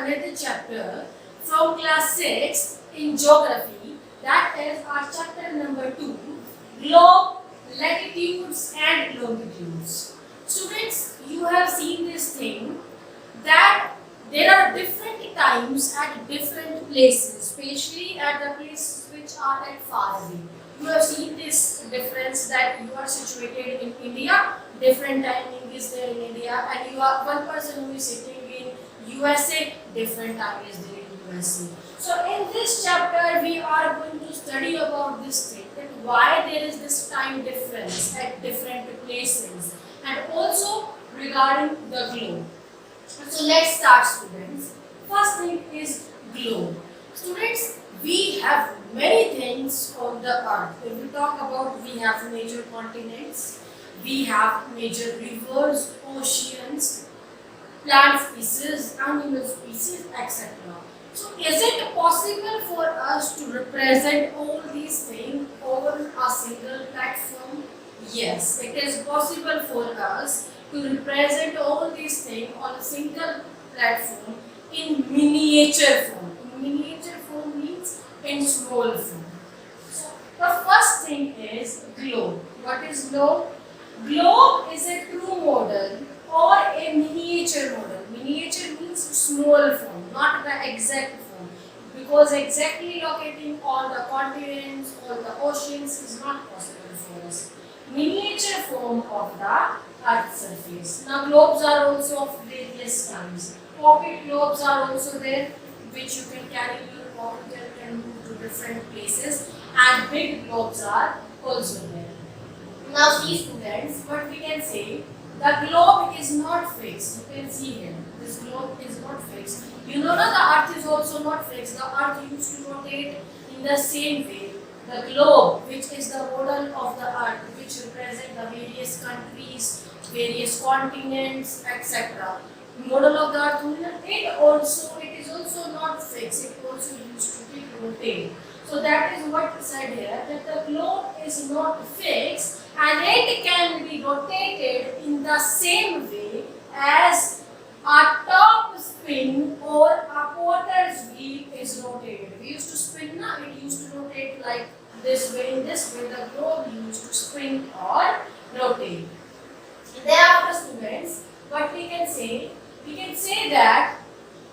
another chapter from class 6 in geography. That is our chapter number 2, globe, latitudes and longitudes. Students, you have seen this thing that there are different times at different places, especially at the places which are at far away. You have seen this difference that you are situated in India, different timing is there in India, and you are one person who is sitting in USA, different time is there in USA. So in this chapter we are going to study about this thing, that why there is this time difference at different places, and also regarding the globe. So let's start, students. First thing is globe. Students, we have many things on the earth. If we talk about, we have major continents, we have major rivers, oceans, plant species, animal species, etc. So is it possible for us to represent all these things over a single platform? Yes, it is possible for us to represent all these things on a single platform in miniature form. In miniature form means in small form. So the first thing is globe. What is globe? Globe is a true model or a miniature model. Miniature means small form, not the exact form. Because exactly locating all the continents, all the oceans is not possible for us. Miniature form of the Earth's surface. Now globes are also of various kinds. Pocket globes are also there, which you can carry in your pocket and can move to different places. And big globes are also there. Now see, students, what we can say, the globe is not fixed. You can see here, this globe is not fixed. You know that the earth is also not fixed. The earth used to rotate in the same way. The globe, which is the model of the earth, which represent the various countries, various continents, etc. Model of the earth, it is also not fixed. It also used to rotate. So that is what said here, that the globe is not fixed and it can be rotated in the same way as a top spin or a potter's wheel is rotated. We used to spin, it used to rotate like this way, in this way the globe used to spin or rotate. Thereafter, students, what we can say that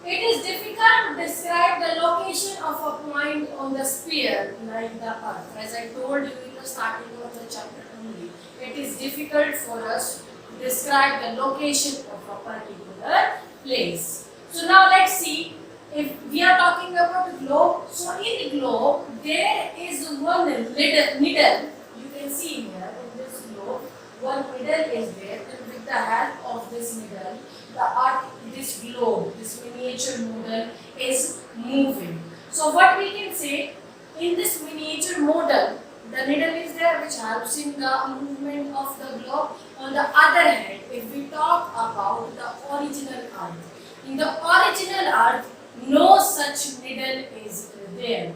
it is difficult to describe the location of a point on the sphere like the earth. As I told you in the starting of the chapter only, it is difficult for us to describe the location of a particular place. So now let's see, if we are talking about the globe, so in the globe there is one needle. You can see here in this globe, one needle is there, and with the help of this needle, the earth, this globe, this miniature model is moving. So what we can say, in this miniature model, the needle is there which helps in the movement of the globe. On the other hand, if we talk about the original earth, in the original earth, no such needle is there.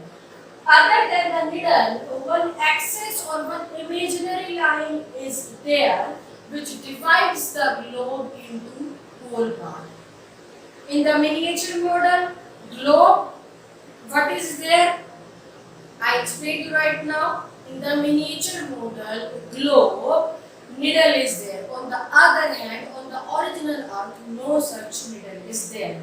Other than the needle, one axis or one imaginary line is there which divides the globe into whole part. In the miniature model, globe, what is there? I explained you right now. In the miniature model, globe, needle is there. On the other hand, on the original earth, no such needle is there.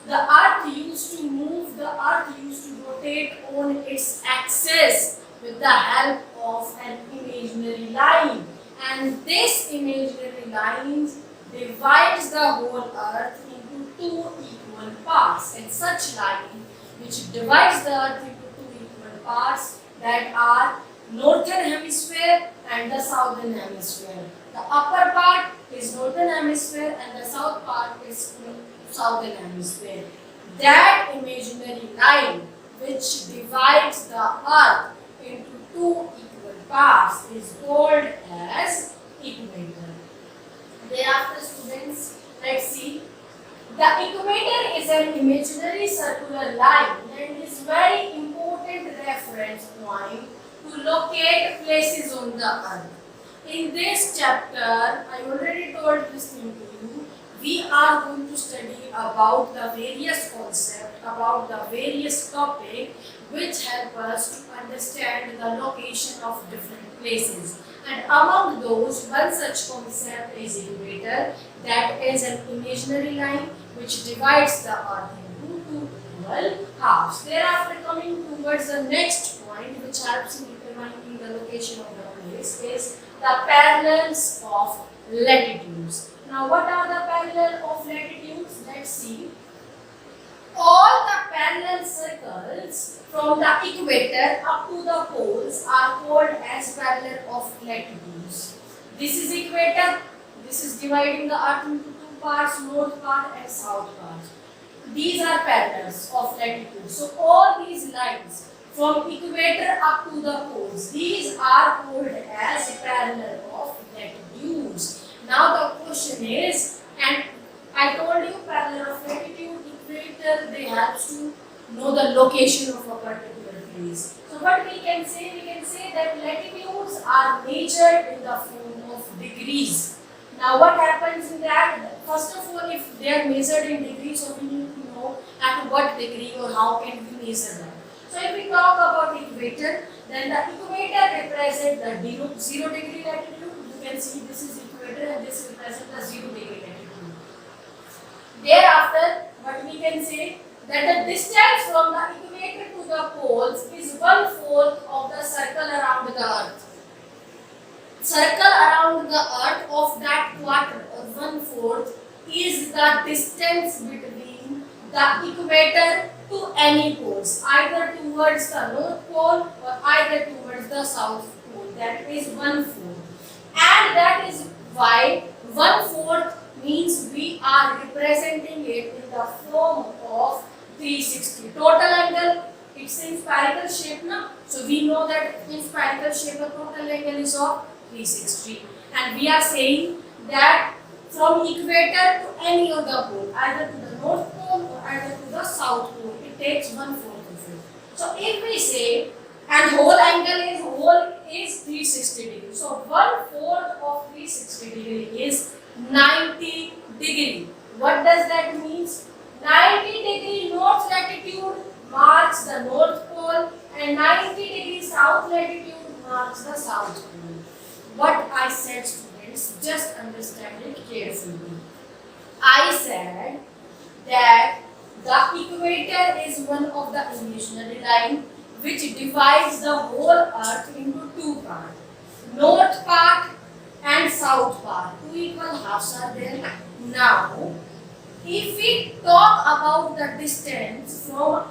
The earth used to move, the earth used to rotate on its axis with the help of an imaginary line. And this imaginary line divides the whole earth into two equal parts. And such line which divides the earth into two equal parts, that are northern hemisphere and the southern hemisphere. The upper part is northern hemisphere and the south part is southern hemisphere. That imaginary line which divides the earth into two equal parts is called as equator. Thereafter, students, let's see. The equator is an imaginary circular line and is very important reference point to locate places on the earth. In this chapter, I already told this thing to you, we are going to study about the various concepts, about the various topics which help us to understand the location of different places. And among those, one such concept is equator, that is an imaginary line which divides the earth into two equal halves. Thereafter, coming towards the next point which helps in determining the location of the place is the parallels of latitudes. Now, what are the parallel of latitudes? Let's see. All the parallel circles from the equator up to the poles are called as parallel of latitudes. This is equator. This is dividing the earth into two parts, north part and south part. These are parallels of latitude. So all these lines from equator up to the poles, these are called as parallel of latitudes. Now the question is, and I told you parallel of latitude, equator, they help to know the location of a particular place. So what we can say? We can say that latitudes are measured in the form of degrees. Now what happens in that? First of all, if they are measured in degrees, so we need to know at what degree or how can we measure them. So if we talk about equator, then the equator represents the 0 degree latitude. You can see this is equator and this represents the 0 degree latitude. Thereafter, what we can say that the distance from the equator to the poles is 1/4 of the circle around the earth. Circle around the earth of that quarter or 1/4 is the distance between the equator to any poles, either towards the north pole or either towards the south pole. That is 1/4, and that is why 1/4 means we are representing it in the form of 360. Total angle, it's in spherical shape now, so we know that in spherical shape the total angle is of 360, and we are saying that from equator to any of the pole, either to the north pole or either to the south pole, it takes 1/4 of it. So if we say, and whole angle is 360 degrees, so 1/4 of 360 degree is 90 degree. What does that mean? 90 degree north latitude marks the north pole and 90 degree south latitude marks the south pole. What I said, students, just understand it carefully. I said that the equator is one of the imaginary line which divides the whole earth into two parts, north part and south part. Two equal halves are there. Now, if we talk about the distance from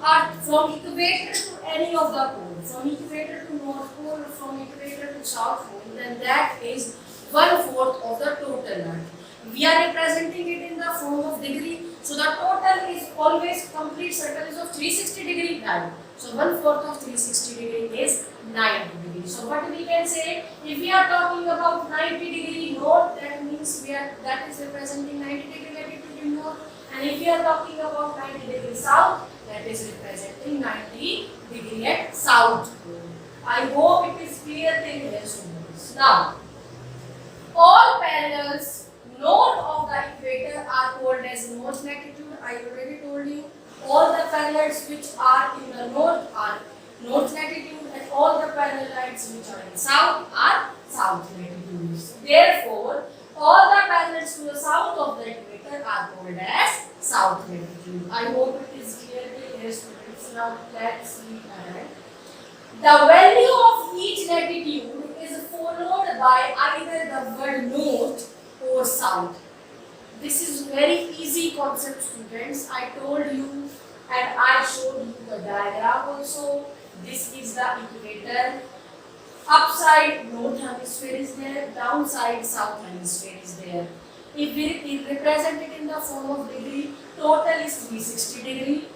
equator to any of the poles, from equator to north pole or from equator to south pole, then that is 1/4 of the total earth. We are representing it in the form of degree. So the total is always, complete circle is of 360 degree, right? So 1/4 of 360 degree is 90 degree. So what we can say, if we are talking about 90 degree north, that means that is representing 90 degree latitude in north. And if we are talking about 90 degree south, that is representing 90 degree at south pole. I hope it is clear till here, students. Now, all parallels north of the equator are called as north latitude. I already told you. All the parallels which are in the north are north latitude, and all the parallel lines which are in south are south latitudes. Therefore, all the parallels to the south of the equator are called as south latitude. I hope it is clear to you, students. Now let's read ahead. The value of each latitude is followed by either the word north or south. This is very easy concept, students. I told you and I showed you the diagram also. This is the equator. Upside north hemisphere is there, downside south hemisphere is there. If we represent it in the form of degree, total is 360 degree.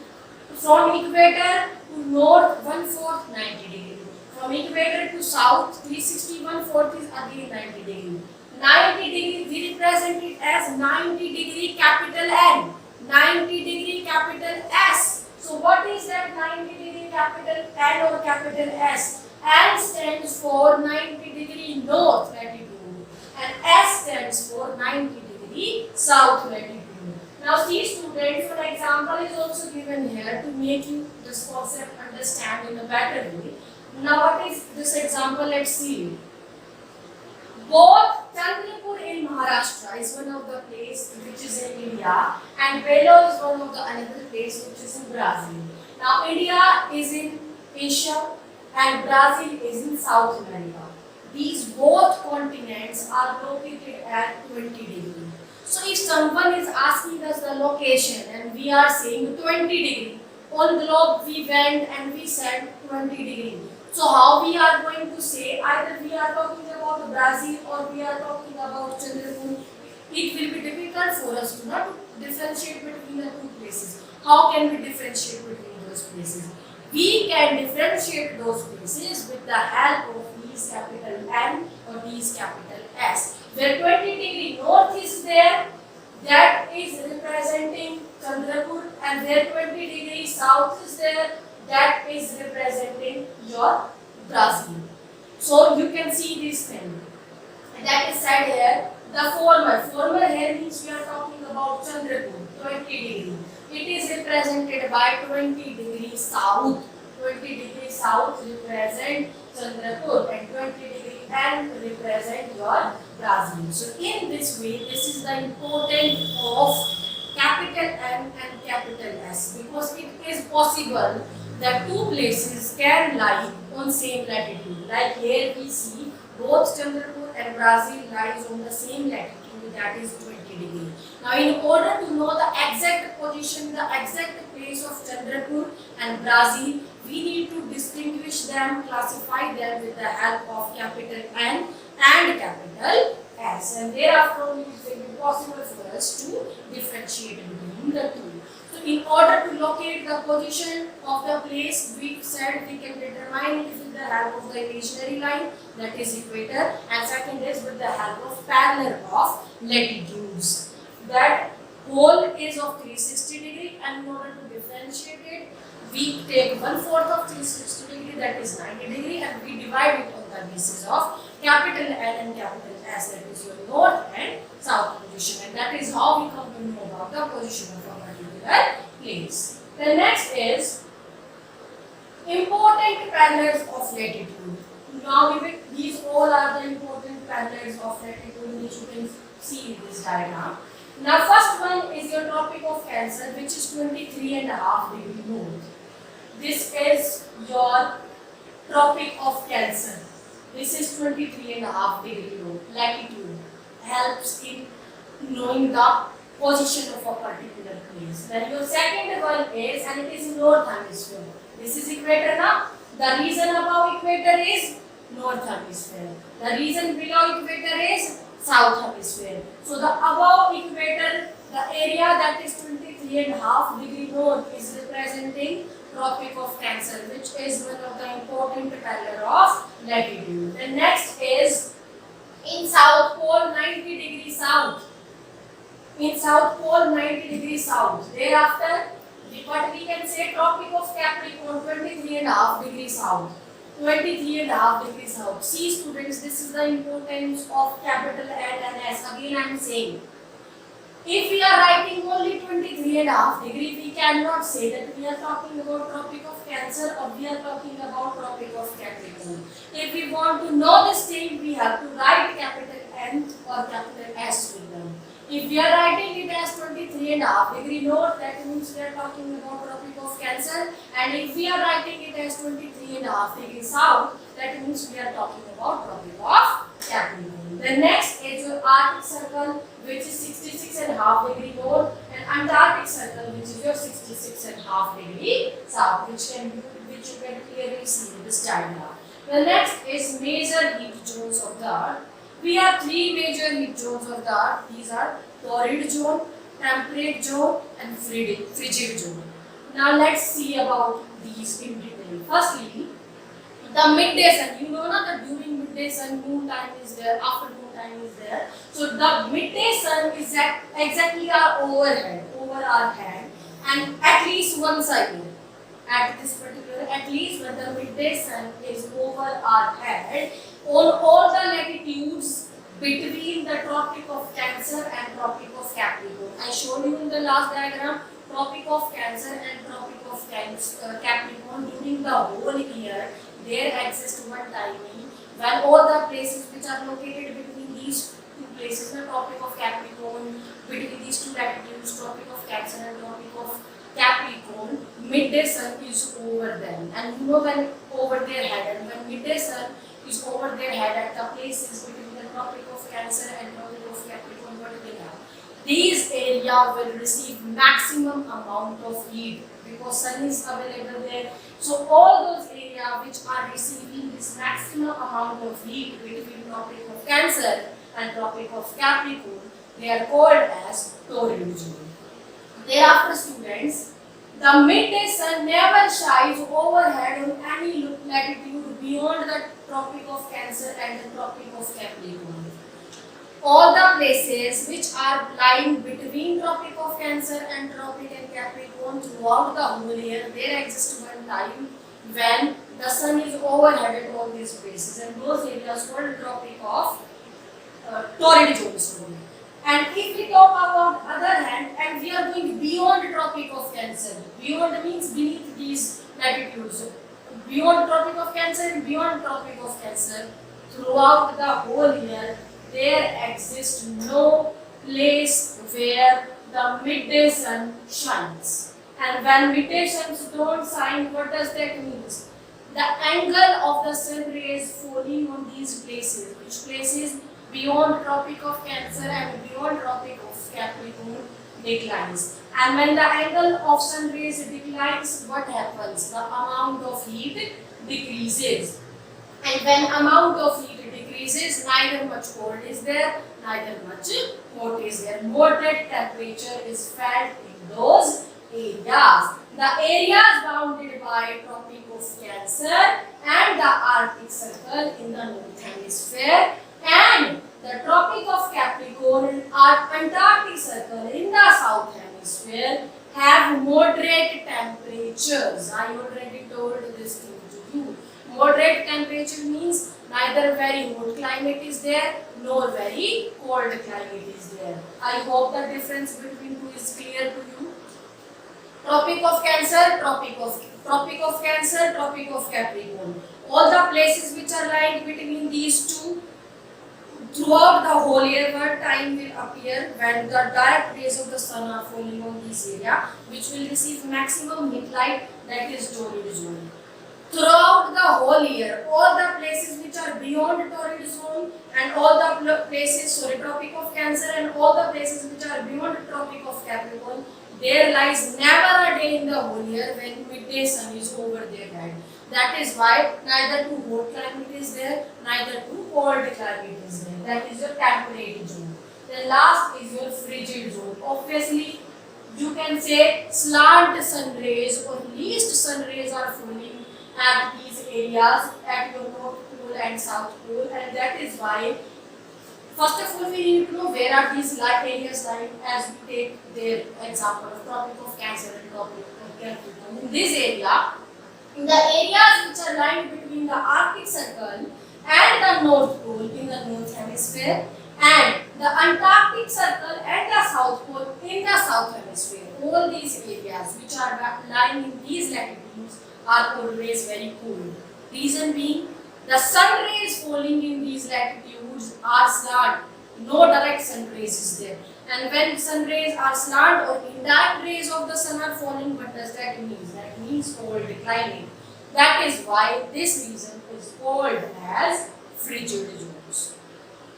From equator to north, 1/4 90 degree. From equator to south, 360, 1/4 is again 90 degree. 90 degree, we represent it as 90 degree capital N, 90 degree capital S. So what is that 90 degree capital N or capital S? N stands for 90 degree north latitude and S stands for 90 degree south latitude. Now see students, an example is also given here to make you this concept understand in a better way. Now what is this example? Let's see. Both Chandrapur in Maharashtra is one of the place which is in India, and Vellore is one of the another place which is in Brazil. Now India is in Asia and Brazil is in South America. These both continents are located at 20 degrees. So if someone is asking us the location and we are saying 20 degree, on globe we went and we said 20 degree. So how we are going to say, either we are talking about Brazil or we are talking about Chandrapur, it will be difficult for us to not differentiate between the two places. How can we differentiate between those places? We can differentiate those places with the help of these capital N or these capital S. Where 20 degree north is there, that is representing Chandrapur, and where 20 degree south is there, that is representing your Brazil. So you can see this thing. That is said here, the former here means we are talking about Chandrapur, 20 degree. It is represented by 20 degrees south. 20 degrees south represent Chandrapur and 20 degree N represent your Brazil. So in this way, this is the importance of capital N and capital S, because it is possible that two places can lie on same latitude. Like here we see both Chandrapur and Brazil lies on the same latitude, that is 20 degree. Now in order to know the exact position, the exact place of Chandrapur and Brazil, we need to distinguish them, classify them with the help of capital N and capital S, and thereafter only it will be possible for us to differentiate between the two. So in order to locate the position of the place, we said we can determine it with the help of the imaginary line, that is equator, and second is with the help of parallel of latitudes. That whole is of 360 degree, and in order to differentiate it, we take 1/4 of 360 degree, that is 90 degree, and we divide it on the basis of capital N and capital S, that is your north and south position, and that is how we come to know about the position of a particular place. The next is important parallels of latitude. Now these all are the important parallels of latitude which you can see in this diagram. Now first one is your Tropic of Cancer, which is 23.5 degree north. This is your Tropic of Cancer. This is 23.5 degree north latitude. Helps in knowing the position of a particular place. Then your second one is, and it is north hemisphere. This is equator now. The region above equator is north hemisphere. The region below equator is south hemisphere. So the above equator, the area that is 23.5 degree north is representing Tropic of Cancer, which is one of the important parallel of latitude. The next is in South Pole 90 degrees south. In South Pole 90 degrees south. Thereafter, what we can say, Tropic of Capricorn 23.5 degrees south. 23.5 degrees south. See students, this is the importance of capital N and S. Again I am saying, if we are writing only 23.5 degree, we cannot say that we are talking about Tropic of Cancer or we are talking about Tropic of Capricorn. If we want to know this thing, we have to write capital N or capital S with them. If we are writing it as 23.5 degree north, that means we are talking about Tropic of Cancer, and if we are writing it as 23.5 degree south, that means we are talking about Tropic of Capricorn. The next is your Arctic Circle, which is 66.5 degree north, and Antarctic Circle, which is your 66.5 degree south, which you can clearly see in this diagram. The next is major heat zones of the Earth. We have three major heat zones of the Earth. These are torrid zone, temperate zone, and frigid zone. Now let's see about these in detail. Firstly, the midday sun. You know that during midday sun, noon time is there, afternoon time is there. So the midday sun is exactly our overhead, over our head, and at least once a year. At this particular, at least when the midday sun is over our head, on all the latitudes, between the Tropic of Cancer and Tropic of Capricorn. I showed you in the last diagram Tropic of Cancer and Tropic of Capricorn. During the whole year there exists one timing when all the places which are located between these two places, the Tropic of Capricorn, between these two latitudes, Tropic of Cancer and Tropic of Capricorn, midday sun is over them, and you know when over their head, and when midday sun is over their head at the places between the Tropic of Cancer and Tropic of Capricorn, what do they have? These area will receive maximum amount of heat because sun is available there. So all those areas which are receiving this maximum amount of heat between Tropic of Cancer and Tropic of Capricorn, they are called as torrid zone. Thereafter, students, the midday sun never shines overhead on any latitude beyond the Tropic of Cancer and the Tropic of Capricorn. All the places which are lying between Tropic of Cancer and Tropic and Capricorn throughout the whole year, there exists one time when the sun is overhead at all these places, and those areas called Tropic of torrid zone. And if we talk about other hand, and we are going beyond Tropic of Cancer, beyond means beneath these latitudes, beyond Tropic of Cancer and beyond Tropic of Cancer, throughout the whole year, there exists no place where the midday sun shines. And when midday suns don't shine, what does that mean? The angle of the sun rays falling on these places, which places beyond Tropic of Cancer and beyond Tropic of Capricorn, declines. And when the angle of sun rays declines, what happens? The amount of heat decreases. And when amount of heat decreases, neither much cold is there, neither much hot is there. Moderate temperature is felt in those areas. The areas bounded by Tropic of Cancer and the Arctic Circle in the North Hemisphere, and the Tropic of Capricorn and Antarctic Circle in the South Hemisphere have moderate temperatures. I already told this thing to you. Moderate temperature means neither very hot climate is there nor very cold climate is there. I hope the difference between two is clear to you. Tropic of Cancer, Tropic of Cancer, Tropic of Capricorn. All the places which are lying between these two, throughout the whole year, one time will appear when the direct rays of the sun are falling on this area, which will receive maximum heat light, that is torrid zone. Throughout the whole year, all the places which are beyond torrid zone and all the places, Tropic of Cancer and all the places which are beyond Tropic of Capricorn, there lies never a day in the whole year when midday sun is over their head. That is why neither too hot climate is there, neither too cold climate is there. That is your temperate zone. The last is your frigid zone. Obviously, you can say slant sun rays or least sun rays are falling at these areas at your North Pole and South Pole, and that is why first of all we need to know where are these light areas lying, as we take their example of Tropic of Cancer and Tropic of Capricorn. In this area, in the areas which are lying between the Arctic Circle and the North Pole in the North Hemisphere, and the Antarctic Circle and the South Pole in the South Hemisphere, all these areas which are lying in these latitudes are always very cold. Reason being, the sun rays falling in these latitudes are slant, no direct sun rays is there. And when sun rays are slant or indirect rays of the sun are falling, what does that mean? That means cold climate. That is why this region is called as frigid zones.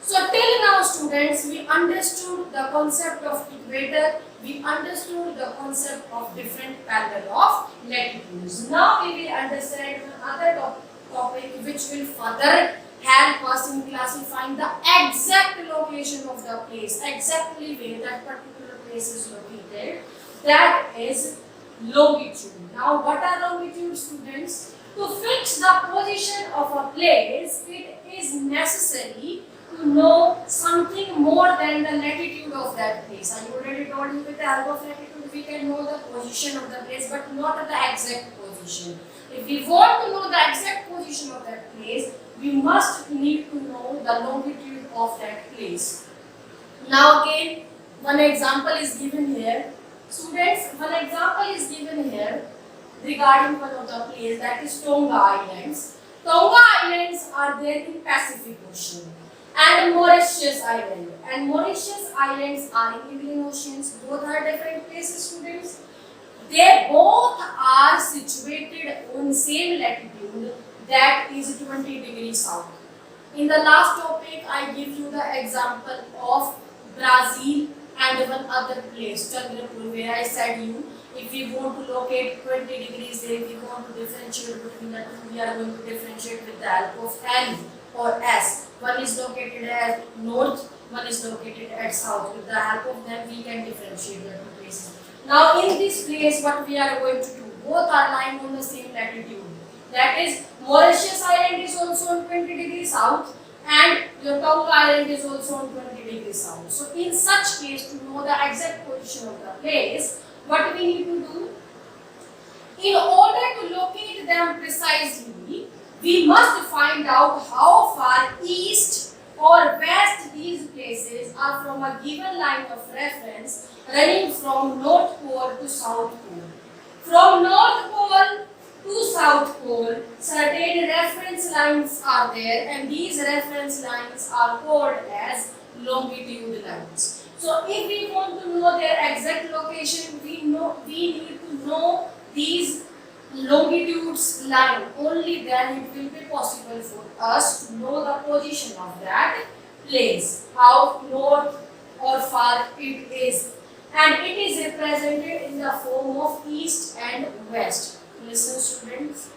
So till now, students, we understood the concept of equator, we understood the concept of different parallel of latitudes. Now we will understand another topic which will further help us in classifying the exact location of the place, exactly where that particular place is located. That is longitude. Now what are longitude, students? To fix the position of a place, it is necessary to know something more than the latitude of that place. I already told you with the help of latitude we can know the position of the place, but not the exact position. If we want to know the exact position of that place, we must need to know the longitude of that place. Now again, one example is given here. Students, one example is given here regarding one of the place, that is Tonga Islands. Tonga Islands are there in Pacific Ocean, and Mauritius Island. And Mauritius Islands are in Indian Oceans. Both are different places, students. They both are situated on same latitude, that is 20 degrees south. In the last topic, I give you the example of Brazil and one other place, Chandrapur, where I said you, if we want to locate 20 degrees there, we want to differentiate between the two, we are going to differentiate with the help of L or S. One is located at north, one is located at south. With the help of them, we can differentiate the two places. Now in this place, what we are going to do, both are lying on the same latitude. That is, Mauritius Island is also on 20 degrees south, and your Tonga Island is also on 20 degrees south. So in such case, to know the exact position of the place, what we need to do? In order to locate them precisely, we must find out how far east or west these places are from a given line of reference running from North Pole to South Pole. From North Pole to South Pole, certain reference lines are there, and these reference lines are called as longitude lines. So if we want to know their exact location, we need to know these longitudes line. Only then it will be possible for us to know the position of that place, how north or far it is. And it is represented in the form of east and west. Listen, students,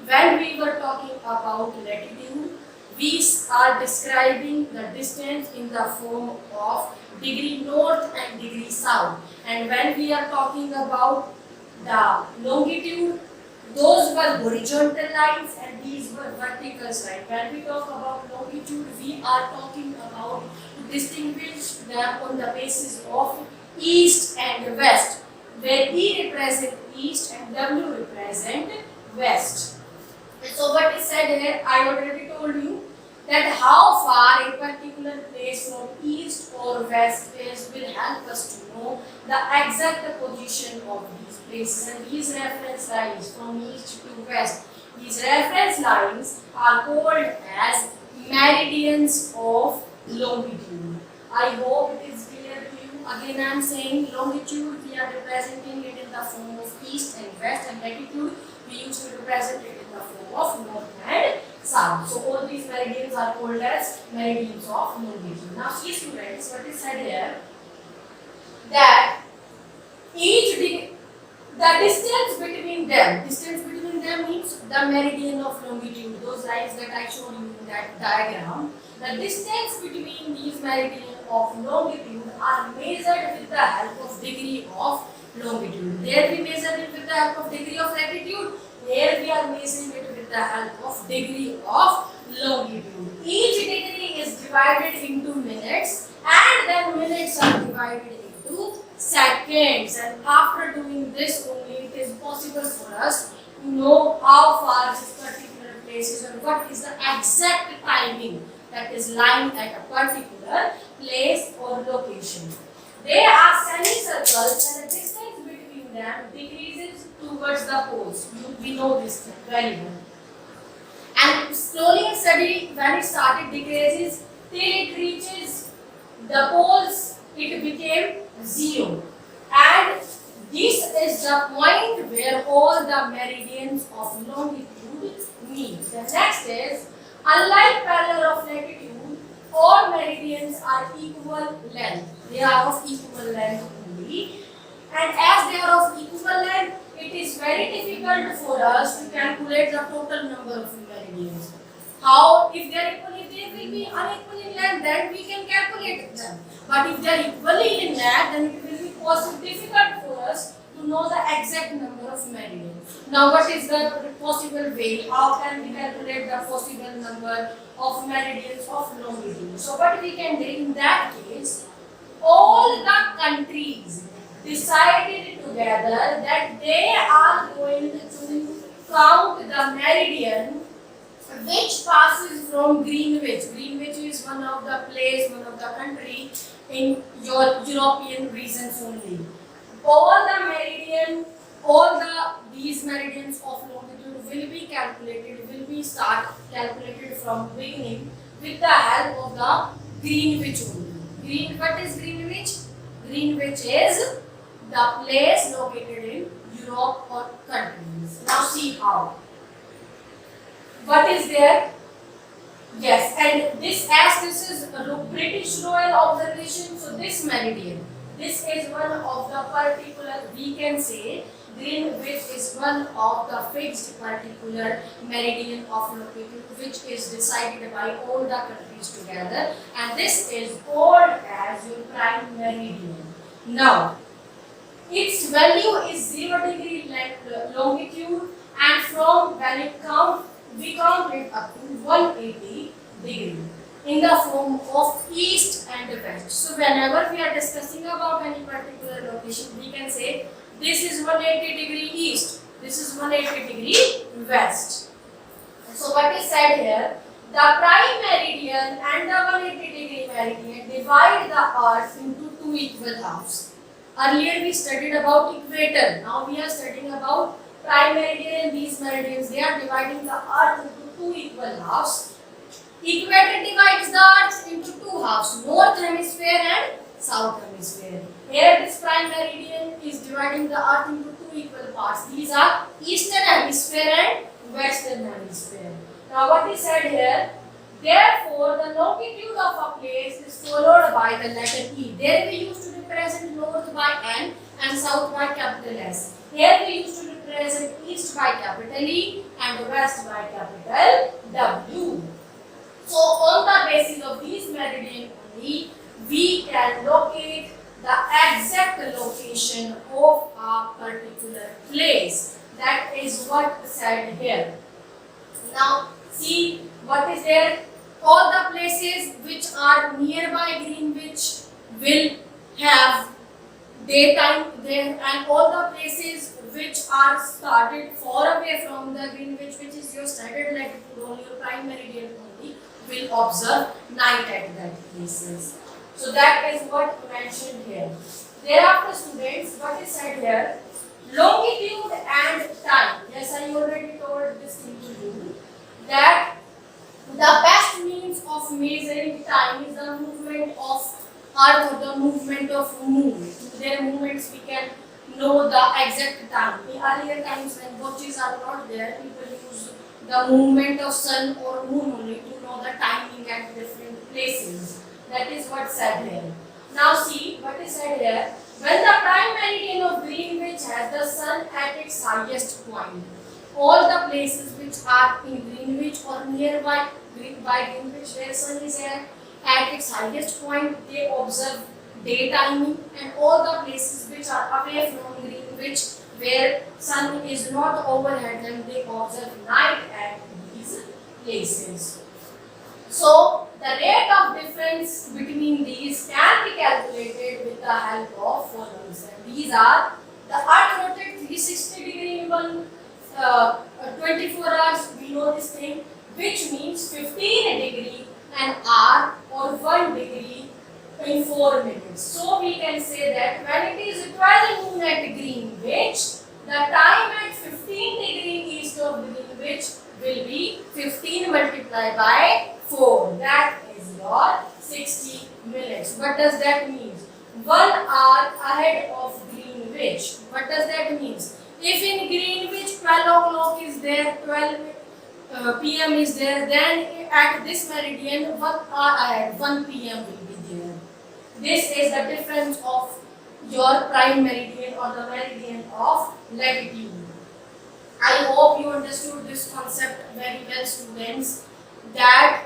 when we were talking about latitude, we are describing the distance in the form of degree north and degree south. And when we are talking about the longitude, those were horizontal lines and these were vertical lines. When we talk about longitude, we are talking about to distinguish them on the basis of east and west, where E represent east and W represent west. So what is said here, I already told you that how far a particular place from east or west is will help us to know the exact position of these places. And these reference lines from east to west, these reference lines are called as meridians of longitude. I hope it is clear to you. Again I am saying longitude, we are representing it in the form of east and west, and latitude we used to represent it in the form of north and south. So all these meridians are called as meridians of longitude. Now see students, what is said here, that the distance between them means the meridian of longitude, those lines that I showed you in that diagram. The distance between these meridians of longitude are measured with the help of degree of longitude. There we measure it with the help of degree of latitude. Here we are measuring it with the help of degree of longitude. Each degree is divided into minutes, and then minutes are divided into seconds. And after doing this only, it is possible for us to know how far this particular place is and what is the exact timing that is lying at a particular place or location. They are semicircles, and the distance between them decreases towards the poles. We know this very well. And slowly and steadily, when it started decreases till it reaches the poles, it became zero. And this is the point where all the meridians of longitude meet. The next is, unlike parallel of latitude, all meridians are equal length. They are of equal length only. And as they are of equal length, it is very difficult for us to calculate the total number of meridians. How? If they are equal, if they will be unequal in length, then we can calculate them. But if they are equally in length, then it will be difficult for us to know the exact number of meridians. Now, what is the possible way? How can we calculate the possible number of meridians of longitude? So, what we can do in that case, all the countries decided together that they are going to count the meridian which passes from Greenwich. Greenwich is one of the place, one of the country in your European regions only. All the meridian, all these meridians of longitude will be calculated, will be calculated from beginning with the help of the Greenwich only. What is Greenwich? Greenwich is the place located in Europe or countries. Now see how. What is there? Yes, and this is a British Royal Observation, so this meridian, this is one of the particular, we can say, Greenwich is one of the fixed particular meridian of longitude which is decided by all the countries together, and this is called as your prime meridian. Now, its value is 0 degree longitude, and from when it comes, we count it up to 180 degree in the form of east and west. So whenever we are discussing about any particular location, we can say this is 180 degree east, this is 180 degree west. So what is said here, the prime meridian and the 180 degree meridian divide the earth into two equal halves. Earlier we studied about equator, now we are studying about prime meridian and these meridians. They are dividing the earth into two equal halves. Equator divides the earth into two halves, north hemisphere and south hemisphere. Here this prime meridian is dividing the earth into two equal parts. These are eastern hemisphere and western hemisphere. Now what is said here, therefore the longitude of a place is followed by the letter E. There we used to represent north by N and south by capital S. Here we used to represent east by capital E and west by capital W. So on the basis of these meridian only, we can locate the exact location of a particular place. That is what said here. Now see what is there. All the places which are nearby Greenwich will have daytime there, and all the places which are started far away from the Greenwich, which is your standard latitude only, your prime meridian only, will observe night at that places. So that is what mentioned here. Thereafter students, what is said here, longitude and time. Yes, I already told this thing to you, that the best means of measuring time is the movement of earth or the movement of moon. Through their movements we can know the exact time. In earlier times when watches are not there, people use the movement of sun or moon only to know the timing at different places. That is what said here. Now see what is said here. When the prime meridian of Greenwich has the sun at its highest point, all the places which are in Greenwich or nearby Greenwich where sun is at its highest point, they observe day timing, and all the places which are away from Greenwich where sun is not overhead them, they observe night at these places. So the rate of difference between these can be calculated with the help of formulas. And these are the earth rotates 360 degree in 24 hours. We know this thing, which means 15 degree an hour or 1 degree in 4 minutes. So we can say that when it is 12 noon at Greenwich, the time at 15 degree east of Greenwich will be 15 multiplied by 4. That is your 60 minutes. What does that mean? 1 hour ahead of Greenwich. What does that mean? If in Greenwich 12 o'clock is there, 12 p.m. is there, then at this meridian 1 hour ahead, 1 p.m. will be there. This is the difference of your prime meridian or the meridian of latitude. I hope you understood this concept very well, students, that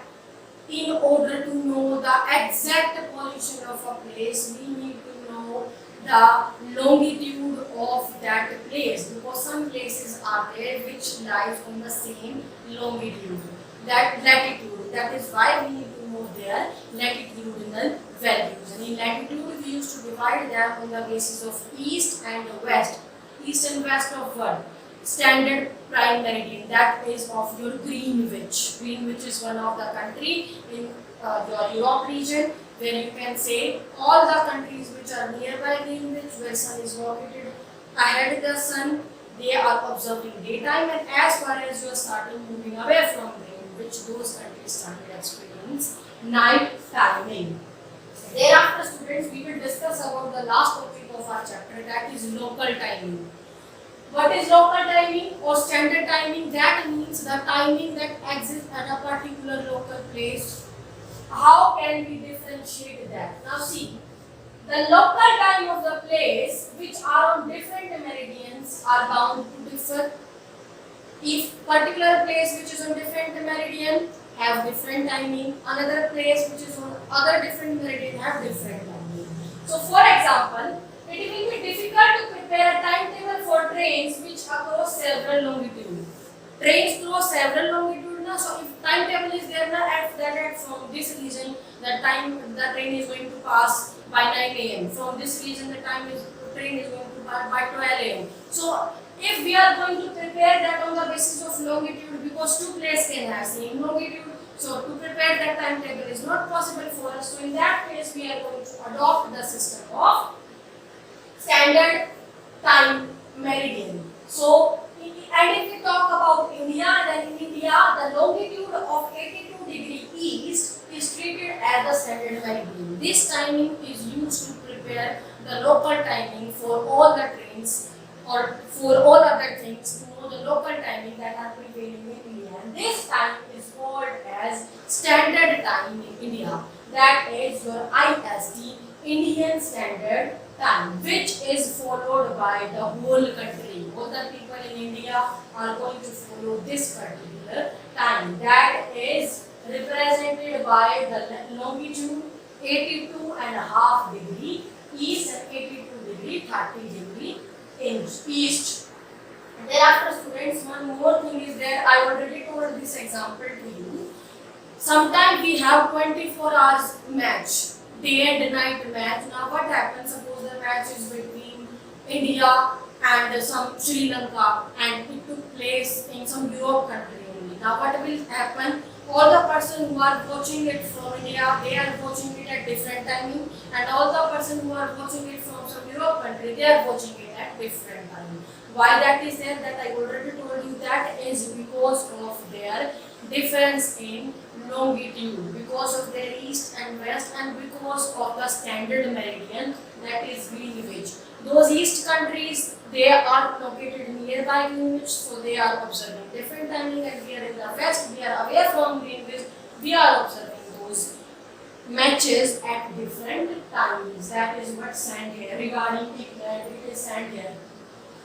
in order to know the exact position of a place, we need to know the longitude of that place, because some places are there which lies on the same longitude, that latitude. That is why we need to know their latitudinal values. And in latitude, we used to divide them on the basis of east and west. East and west of what? standard prime meridian, that is of your Greenwich. Greenwich is one of the country in your Europe region, where you can say all the countries which are nearby Greenwich, where sun is located ahead of the sun, they are observing daytime, and as far as you are starting moving away from Greenwich, those countries started experience night timing. Thereafter, students, we will discuss about the last topic of our chapter, that is local timing. What is local timing or standard timing? That means the timing that exists at a particular local place. How can we differentiate that? Now see, the local time of the place which are on different meridians are bound to differ. If particular place which is on different meridian have different timing, another place which is on other different meridian have different timing. So for example, it will be difficult to prepare a timetable for trains which across several longitudes. Trains cross several longitudes now, so if timetable is there that from this region the train is going to pass by 9 a.m. From this region the train is going to pass by 12 a.m. So if we are going to prepare that on the basis of longitude, because two places can have same longitude, so to prepare that timetable is not possible for us. So in that case we are going to adopt the system of standard time meridian. So, and if we talk about India, then in India the longitude of 82° east is treated as the standard meridian. This timing is used to prepare the local timing for all the trains or for all other things, to know the local timing that are prevailing in India. And this time is called as standard time in India. That is your IST, Indian Standard Time, which is followed by the whole country. All the people in India are going to follow this particular time. That is represented by the longitude 82.5° east and 82°30° in east. Thereafter, students, one more thing is there. I already told this example to you. Sometimes we have 24 hours match, day and night match. Now what happens? Suppose the match is between India and some Sri Lanka, and it took place in some Europe country only. Now what will happen? All the person who are watching it from India, they are watching it at different timing, and all the person who are watching it from some Europe country, they are watching it at different timing. Why that is there? That I already told you. That is because of their difference in longitude, because of their east and west, and because of the standard meridian, that is Greenwich. Those east countries, they are located nearby Greenwich, so they are observing different timing, and we are in the west, we are away from Greenwich, we are observing those matches at different times. That is what sent here regarding England. It is sent here.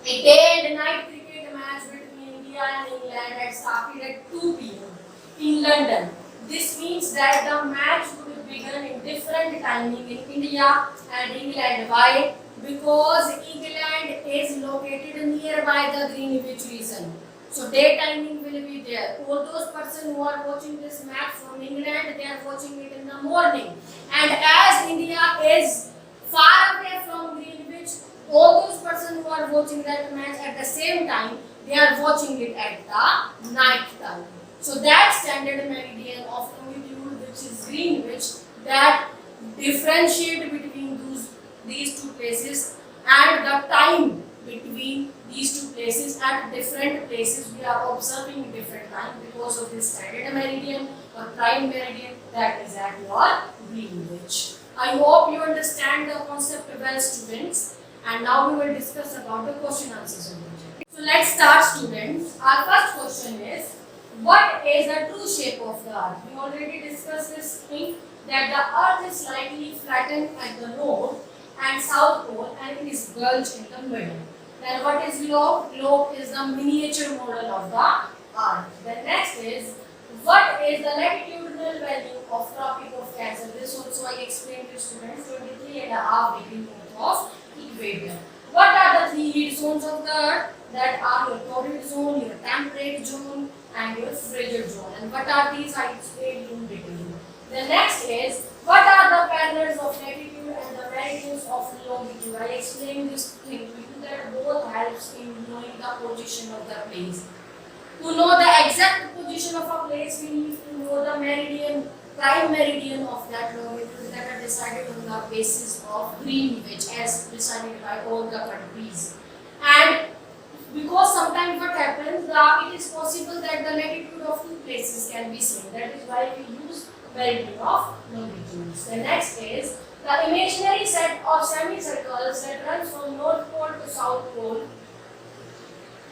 A day and night cricket match between India and England had started at 2 p.m. in London. This means that the match would begin in different timing in India and England. Why? Because England is located nearby the Greenwich region. So day timing will be there. All those persons who are watching this match from England, they are watching it in the morning. And as India is far away from Greenwich, all those persons who are watching that match at the same time, they are watching it at the night time. So that standard meridian of longitude, which is Greenwich, that differentiate between these two places, and the time between these two places at different places, we are observing different time because of this standard meridian or prime meridian that is at your Greenwich. I hope you understand the concept well, students. And now we will discuss about the question answers of the chapter. So let's start, students. Our first question is, what is the true shape of the earth? We already discussed this thing, that the earth is slightly flattened at the north and south pole, and it is bulged in the middle. Then what is globe? Globe is the miniature model of the earth. The next is, what is the latitudinal value of Tropic of Cancer? This also I explained to students, 23.5° north of equator. What are the three heat zones of the earth? That are your torrid zone, your temperate zone, and your frigid zone. And what are these? I explained in detail. The next is, what are the parallels of latitude and the meridians of longitude? I explained this thing to you that both helps in knowing the position of the place. To know the exact position of a place, we need to know the meridian, prime meridian of that longitude that are decided on the basis of Greenwich as decided by all the countries. And because sometimes what happens, it is possible that the latitude of two places can be seen. That is why we use meridian of longitudes. The next is the imaginary set of semicircles that runs from North Pole to South Pole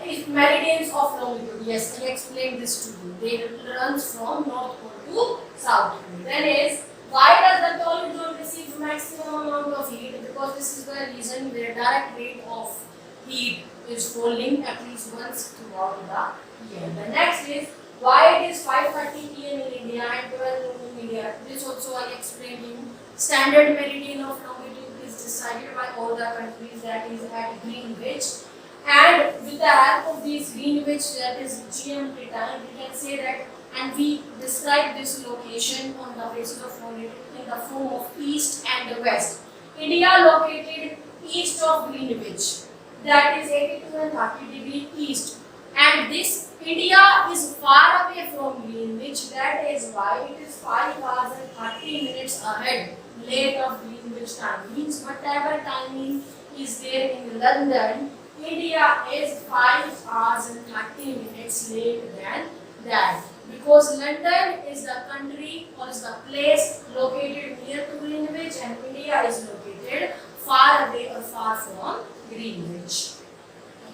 is meridians of longitude. Yes, I explained this to you. They runs from North Pole to South Pole. Then is why does the tall zone receive maximum amount of heat? Because this is the reason where direct rate of heat is falling at least once throughout the year. The next is why it is 5:30 p.m. in India and 12 noon in India. This also I explained you. Standard meridian of longitude is decided by all the countries, that is at Greenwich. And with the help of these Greenwich, that is GMT time, we can say that, and we describe this location on the basis of longitude in the form of east and west. India located east of Greenwich, that is 82 and 30 degree east, and this India is far away from Greenwich. That is why it is 5 hours and 30 minutes ahead, late of Greenwich time. Means whatever timing is there in London, India is 5 hours and 30 minutes late than that, because London is the country or is the place located near to Greenwich, and India is located far away or far from Greenwich.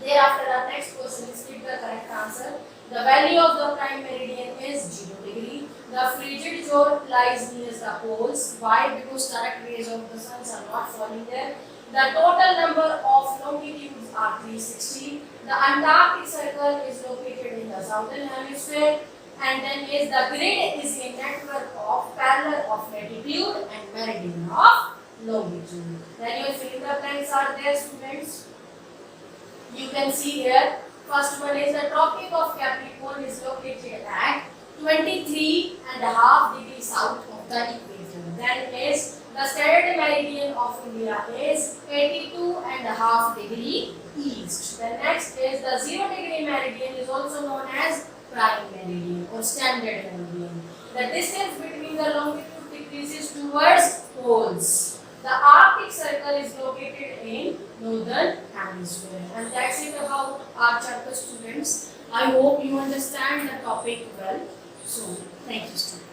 Thereafter, the next question is pick the correct answer. The value of the prime meridian is 0 degree. The frigid zone lies near the poles. Why? Because direct rays of the sun are not falling there. The total number of longitudes are 360. The Antarctic Circle is located in the southern hemisphere. And then is the grid is a network of parallel of latitude and meridian of longitude. Then your fill in the blanks are there, students. You can see here. First one is the Tropic of Capricorn is located at 23.5 degrees south of the equator. Then is the standard meridian of India is 82.5 degree east. The next is the 0 degree meridian is also known as prime meridian or standard meridian. The distance between the longitude decreases towards poles. The Arctic Circle is located in northern hemisphere. And that's it about our chapter, students. I hope you understand the topic well. So, thank you, students.